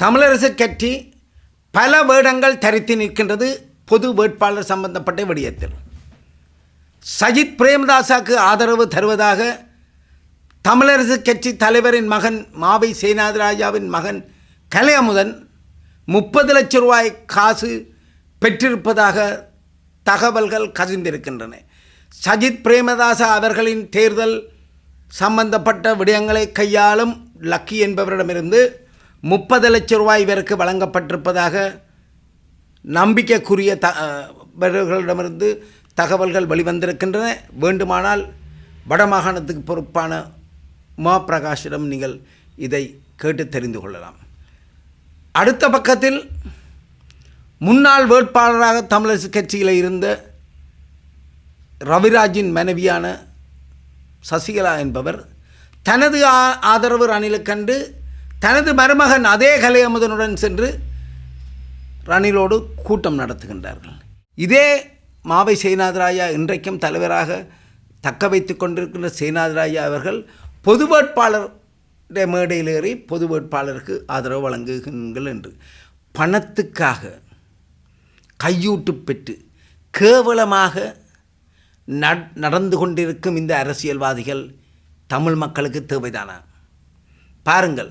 தமிழரசு கட்சி பல வேடங்கள் தரித்து நிற்கின்றது. பொது வேட்பாளர் சம்பந்தப்பட்ட விடயத்தில் சஜித் பிரேமதாசாவுக்கு ஆதரவு தருவதாக தமிழரசு கட்சி தலைவரின் மகன் மாவை சேனாதிராஜாவின் மகன் கலையமுதன் 30 லட்சம் ரூபாய் காசு பெற்றிருப்பதாக தகவல்கள் கசிந்திருக்கின்றன. சஜித் பிரேமதாசா அவர்களின் தேர்தல் சம்பந்தப்பட்ட விடயங்களை கையாளும் லக்கி என்பவரிடமிருந்து 30 லட்சம் ரூபாய் இவருக்கு வழங்கப்பட்டிருப்பதாக நம்பிக்கைக்குரிய தவர்களிடமிருந்து தகவல்கள் வெளிவந்திருக்கின்றன. வேண்டுமானால் வடமாகாணத்துக்கு பொறுப்பான மா பிரகாஷிடம் நீங்கள் இதை கேட்டு தெரிந்து கொள்ளலாம். அடுத்த பக்கத்தில் முன்னாள் வேட்பாளராக தமிழரசு கட்சியில் இருந்த ரவிராஜின் மனைவியான சசிகலா என்பவர் தனது ஆதரவு ரணிலை கண்டு தனது மருமகன் அதே கலையமுதனுடன் சென்று ரணிலோடு கூட்டம் நடத்துகின்றார்கள். இதே மாவை சேனாதிராஜா இன்றைக்கும் தலைவராக தக்க வைத்து கொண்டிருக்கின்ற சேனாதிராஜா அவர்கள் பொது வேட்பாளர் மேடையில் ஏறி பொது வேட்பாளருக்கு ஆதரவு வழங்குகிறீர்கள் என்று பணத்துக்காக கையூட்டு பெற்று கேவலமாக நடந்து கொண்டிருக்கும் இந்த அரசியல்வாதிகள் தமிழ் மக்களுக்கு தேவைதானா? பாருங்கள்,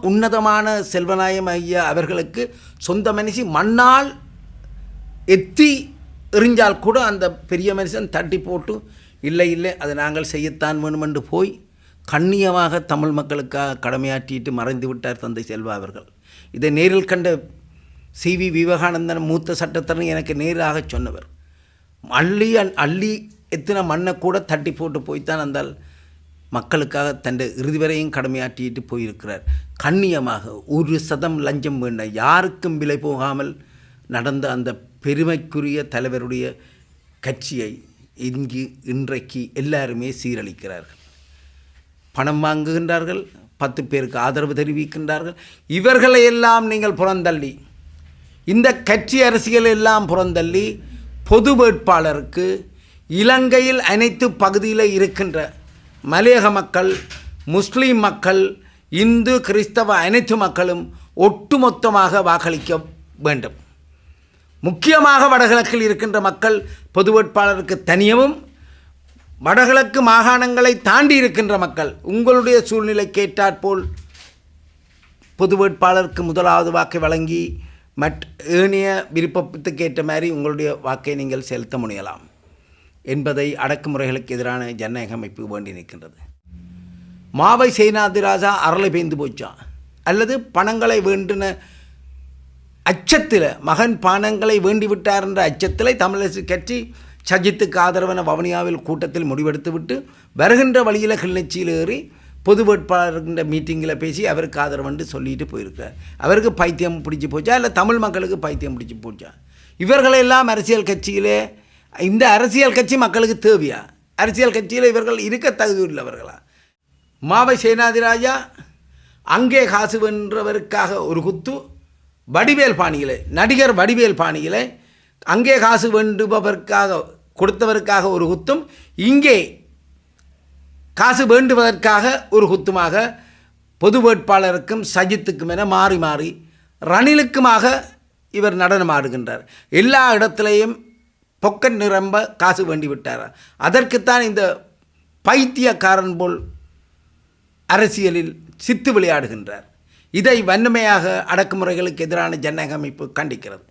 உன்னதமான செல்வநாயகம் ஐயா அவர்களுக்கு சொந்த மனுஷி மண்ணால் எத்தி எறிஞ்சால் கூட அந்த பெரிய மனுஷன் தட்டி போட்டு இல்லை அதை நாங்கள் செய்யத்தான் வேணுமென்று போய் கண்ணியமாக தமிழ் மக்களுக்காக கடமையாற்றிட்டு மறைந்து விட்டார் தந்தை செல்வா அவர்கள். இதை நேரில் கண்ட CV விவேகானந்தன் மூத்த சட்டத்தரணி எனக்கு நேராக சொன்னவர். அள்ளி எத்தனை மண்ணை கூட தட்டி போட்டு போய்த்தான் அந்த மக்களுக்காக தன் இறுதி வரையும் கடமையாற்றிட்டு போயிருக்கிறார். கண்ணியமாக 1% லஞ்சம் வேண்ட யாருக்கும் விலை போகாமல் நடந்த அந்த பெருமைக்குரிய தலைவருடைய கட்சியை இன்றைக்கு எல்லாருமே சீரழிக்கிறார்கள். பணம் வாங்குகின்றார்கள், 10 பேருக்கு ஆதரவு தெரிவிக்கின்றார்கள். இவர்களை எல்லாம் நீங்கள் புறந்தள்ளி, இந்த கட்சி அரசியல் எல்லாம் புறந்தள்ளி பொது வேட்பாளருக்கு இலங்கையில் அனைத்து பகுதியில் இருக்கின்ற மலையக மக்கள், முஸ்லீம் மக்கள், இந்து கிறிஸ்தவ அனைத்து மக்களும் ஒட்டுமொத்தமாக வாக்களிக்க வேண்டும். முக்கியமாக வடகிழக்கில் இருக்கின்ற மக்கள் பொது வேட்பாளருக்கு தனியவும், வடகிழக்கு மாகாணங்களை தாண்டி இருக்கின்ற மக்கள் உங்களுடைய சூழ்நிலைக்கு ஏற்றாற்போல் பொது வேட்பாளருக்கு முதலாவது வாக்கை வழங்கி ஏனைய விருப்பத்துக்கு ஏற்ற மாதிரி உங்களுடைய வாக்கை நீங்கள் செலுத்த முடியலாம் என்பதை அடக்குமுறைகளுக்கு எதிரான ஜனநாயக அமைப்பு வேண்டி நிற்கின்றது. மாவை சேனாதிராஜா அரளை பெய்ந்து போச்சா அல்லது பணங்களை வேண்டின அச்சத்தில், மகன் பணங்களை வேண்டிவிட்டார் என்ற அச்சத்தில் தமிழரசு கட்சி சஜித்துக்கு ஆதரவான வவுனியாவில் கூட்டத்தில் முடிவெடுத்து விட்டு வருகின்ற வழியில் கிளிநொச்சியில் ஏறி பொது வேட்பாளர்கின்ற மீட்டிங்கில் பேசி அவருக்கு ஆதரவுன்னு சொல்லிட்டு போயிருக்கிறார். அவருக்கு பைத்தியம் பிடிச்சி போச்சா இல்லை தமிழ் மக்களுக்கு பைத்தியம் பிடிச்சி போச்சா? இவர்களெல்லாம் அரசியல் கட்சியிலே, இந்த அரசியல் கட்சி மக்களுக்கு தேவையா? அரசியல் கட்சியில் இவர்கள் இருக்க தகுதி உள்ளவர்களா? மாவை சேனாதிராஜா அங்கே காசு வென்றவருக்காக ஒரு குத்து, வடிவேல் பாணியில், நடிகர் வடிவேல் பாணியில் அங்கே காசு வேண்டுபவருக்காக கொடுத்தவருக்காக ஒரு குத்தும், இங்கே காசு வேண்டுவதற்காக ஒரு குத்துமாக பொது வேட்பாளருக்கும் சஜித்துக்கும் என மாறி மாறி ரணிலுக்குமாக இவர் நடனம் ஆடுகின்றார். எல்லா இடத்திலையும் பொக்கன் நிரம்ப காசு வேண்டிவிட்டார். அதற்குத்தான் இந்த பைத்தியக்காரன் போல் அரசியலில் சித்து விளையாடுகின்றார். இதை வன்மையாக அடக்குமுறைகளுக்கு எதிரான ஜனநாயக அமைப்பு கண்டிக்கிறது.